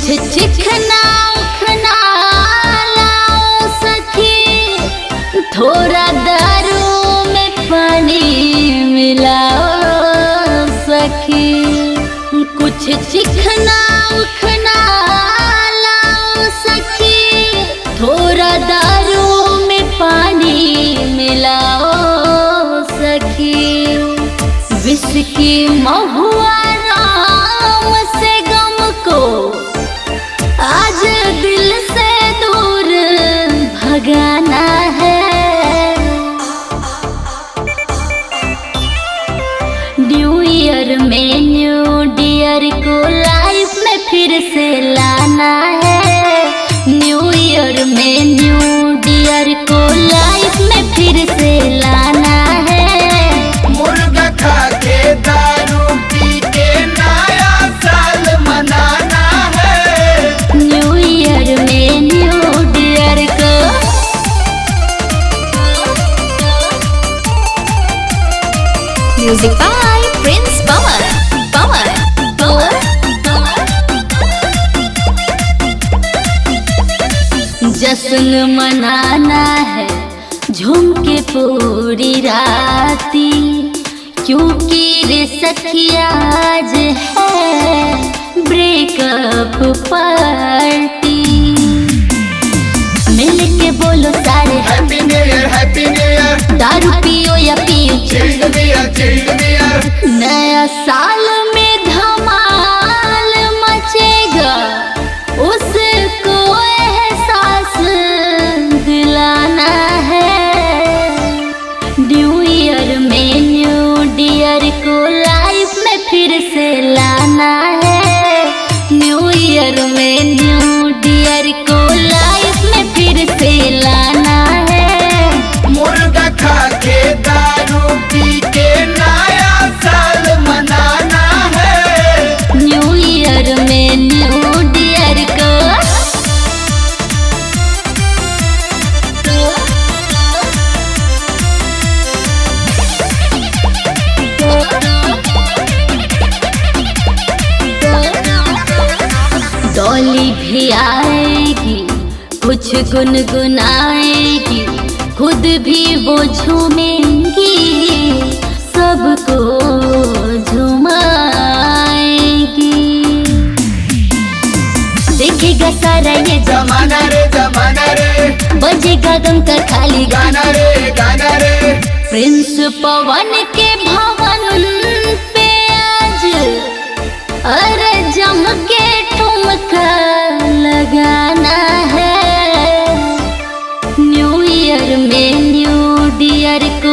कुछ चिखना उखना लाओ सखी, थोड़ा दारू में पानी मिलाओ सखी। कुछ चिखना उखना लाओ सखी, थोड़ा दारू में पानी मिलाओ सखी। विस्की महुआ राम से गम को आज दिल से दूर भगाना है। न्यू ईयर में न्यू डियर को लाइफ में फिर से लाना है। न्यू ईयर में न्यू डियर को लाइफ में फिर से लाना है। मुर्गा खा के दारू पी के नया साल मनाना है। न्यू ईयर में न्यू डियर को म्यूजिक बाय प्रिंस पवन। जश्न मनाना है झूम के पूरी राती, क्योंकि रे सखिया आज है ब्रेकअप पार्टी। मिल के बोलो सारे happy new year, happy new year. दारू पियो या पियो चिल्ड बियर, चिल्ड बियर। नया साल में धमाल मचेगा, उसको एहसास दिलाना है। न्यू ईयर में न्यू डियर को लाइफ में फिर से लाना है। न्यू ईयर में न्यू डियर को लाइफ में फिर से लाना है। मुर्गा खा के दारू पी के नया साल मनाना है। न्यू ईयर में न्यू डियर को डॉली भी आएगी, कुछ गुनगुनाएगी, खुद भी वो झूमेंगी, सबको झुमाएगी। देखेगा सारा ये जमाना रे, जमाना रे। बजेगा गम का खाली गाना रे, गाना रे। प्रिंस पवन के भवन पे आज अरे जम के ठुमका लगाना है। न्यू ईयर में न्यू डियर को